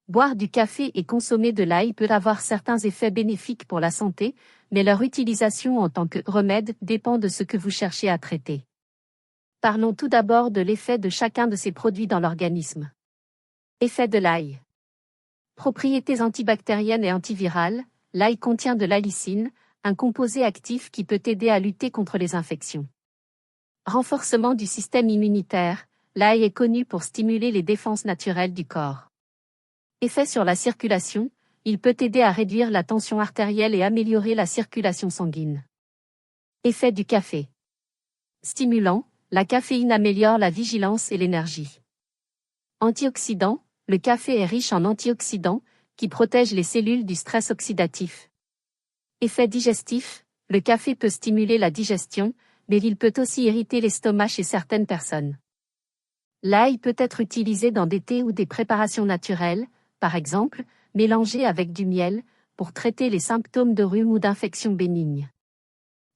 Boire du café et consommer de l'ail peut avoir certains effets bénéfiques pour la santé, mais leur utilisation en tant que remède dépend de ce que vous cherchez à traiter. Parlons tout d'abord de l'effet de chacun de ces produits dans l'organisme. Effet de l'ail. Propriétés antibactériennes et antivirales, l'ail contient de l'allicine, un composé actif qui peut aider à lutter contre les infections. Renforcement du système immunitaire, l'ail est connu pour stimuler les défenses naturelles du corps. Effet sur la circulation, il peut aider à réduire la tension artérielle et améliorer la circulation sanguine. Effet du café. Stimulant, la caféine améliore la vigilance et l'énergie. Antioxydant, le café est riche en antioxydants, qui protègent les cellules du stress oxydatif. Effet digestif, le café peut stimuler la digestion, mais il peut aussi irriter l'estomac chez certaines personnes. L'ail peut être utilisé dans des thés ou des préparations naturelles, par exemple, mélangé avec du miel, pour traiter les symptômes de rhume ou d'infections bénignes.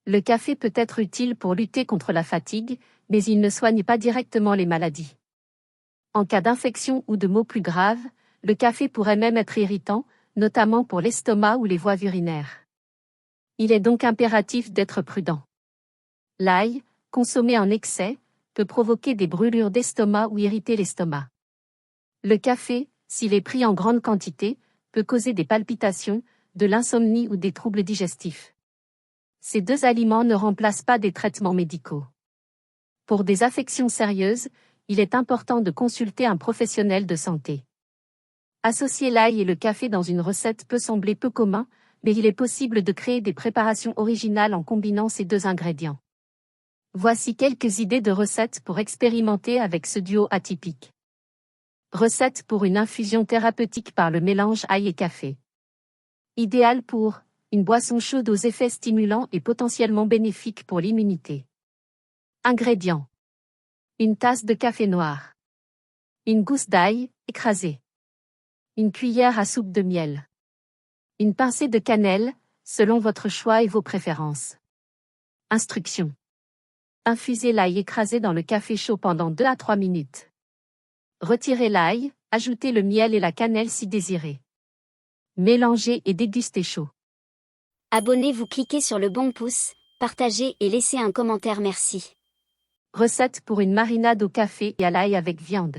Le café peut être utile pour lutter contre la fatigue, mais il ne soigne pas directement les maladies. En cas d'infection ou de maux plus graves, le café pourrait même être irritant, notamment pour l'estomac ou les voies urinaires. Il est donc impératif d'être prudent. L'ail, consommé en excès, peut provoquer des brûlures d'estomac ou irriter l'estomac. Le café, s'il est pris en grande quantité, peut causer des palpitations, de l'insomnie ou des troubles digestifs. Ces deux aliments ne remplacent pas des traitements médicaux. Pour des affections sérieuses, il est important de consulter un professionnel de santé. Associer l'ail et le café dans une recette peut sembler peu commun, mais il est possible de créer des préparations originales en combinant ces deux ingrédients. Voici quelques idées de recettes pour expérimenter avec ce duo atypique. Recette pour une infusion thérapeutique par le mélange ail et café. Idéal pour une boisson chaude aux effets stimulants et potentiellement bénéfiques pour l'immunité. Ingrédients. Une tasse de café noir. Une gousse d'ail, écrasée. Une cuillère à soupe de miel. Une pincée de cannelle, selon votre choix et vos préférences. Instructions. Infusez l'ail écrasé dans le café chaud pendant 2 à 3 minutes. Retirez l'ail, ajoutez le miel et la cannelle si désiré. Mélangez et dégustez chaud. Abonnez-vous, cliquez sur le bon pouce, partagez et laissez un commentaire, merci. Recette pour une marinade au café et à l'ail avec viande.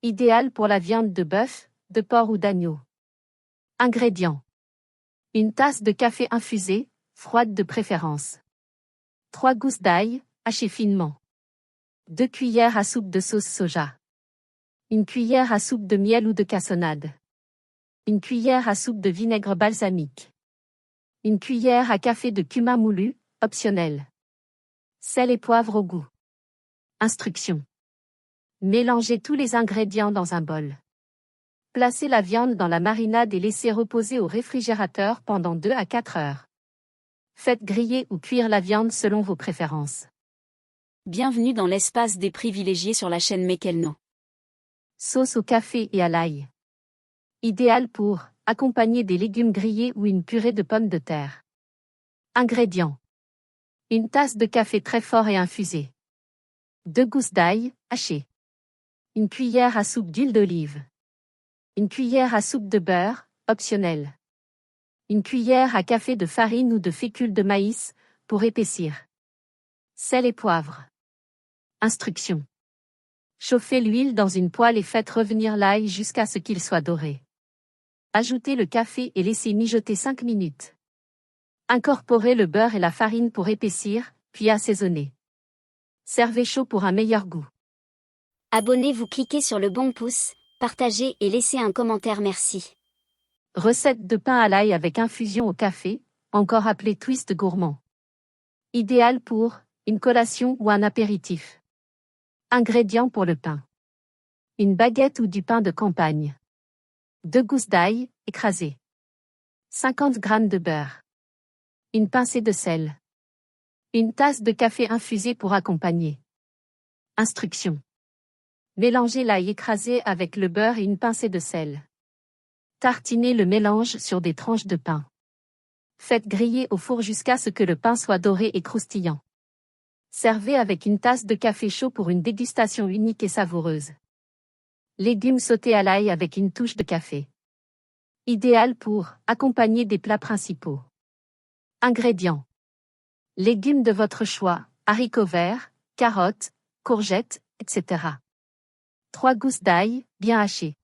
Idéal pour la viande de bœuf, de porc ou d'agneau. Ingrédients. Une tasse de café infusé, froide de préférence. 3 gousses d'ail, hachées finement. 2 cuillères à soupe de sauce soja. Une cuillère à soupe de miel ou de cassonade. Une cuillère à soupe de vinaigre balsamique. Une cuillère à café de cumin moulu, optionnel. Sel et poivre au goût. Instructions. Mélangez tous les ingrédients dans un bol. Placez la viande dans la marinade et laissez reposer au réfrigérateur pendant 2 à 4 heures. Faites griller ou cuire la viande selon vos préférences. Bienvenue dans l'espace des privilégiés sur la chaîne Mekelno. Sauce au café et à l'ail. Idéal pour accompagner des légumes grillés ou une purée de pommes de terre. Ingrédients. Une tasse de café très fort et infusé. 2 gousses d'ail, hachées. Une cuillère à soupe d'huile d'olive. Une cuillère à soupe de beurre, optionnel. Une cuillère à café de farine ou de fécule de maïs, pour épaissir. Sel et poivre. Instructions. Chauffez l'huile dans une poêle et faites revenir l'ail jusqu'à ce qu'il soit doré. Ajoutez le café et laissez mijoter 5 minutes. Incorporez le beurre et la farine pour épaissir, puis assaisonnez. Servez chaud pour un meilleur goût. Abonnez-vous, cliquez sur le bon pouce, partagez et laissez un commentaire, merci. Recette de pain à l'ail avec infusion au café, encore appelé twist gourmand. Idéal pour une collation ou un apéritif. Ingrédients pour le pain. Une baguette ou du pain de campagne. 2 gousses d'ail, écrasées. 50 g de beurre. Une pincée de sel. Une tasse de café infusé pour accompagner. Instructions. Mélangez l'ail écrasé avec le beurre et une pincée de sel. Tartinez le mélange sur des tranches de pain. Faites griller au four jusqu'à ce que le pain soit doré et croustillant. Servez avec une tasse de café chaud pour une dégustation unique et savoureuse. Légumes sautés à l'ail avec une touche de café. Idéal pour accompagner des plats principaux. Ingrédients. Légumes de votre choix, haricots verts, carottes, courgettes, etc. 3 gousses d'ail, bien hachées.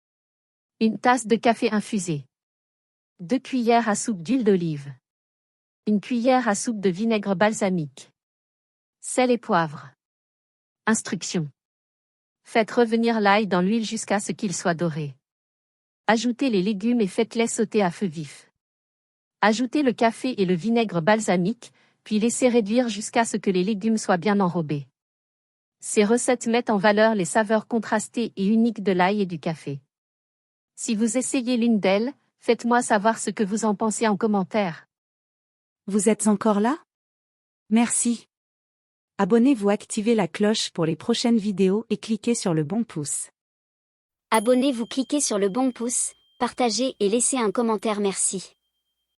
Une tasse de café infusé. 2 cuillères à soupe d'huile d'olive. Une cuillère à soupe de vinaigre balsamique. Sel et poivre. Instructions. Faites revenir l'ail dans l'huile jusqu'à ce qu'il soit doré. Ajoutez les légumes et faites-les sauter à feu vif. Ajoutez le café et le vinaigre balsamique, puis laissez réduire jusqu'à ce que les légumes soient bien enrobés. Ces recettes mettent en valeur les saveurs contrastées et uniques de l'ail et du café. Si vous essayez l'une d'elles, faites-moi savoir ce que vous en pensez en commentaire. Vous êtes encore là? Merci. Abonnez-vous, activez la cloche pour les prochaines vidéos et cliquez sur le bon pouce. Abonnez-vous, cliquez sur le bon pouce, partagez et laissez un commentaire merci.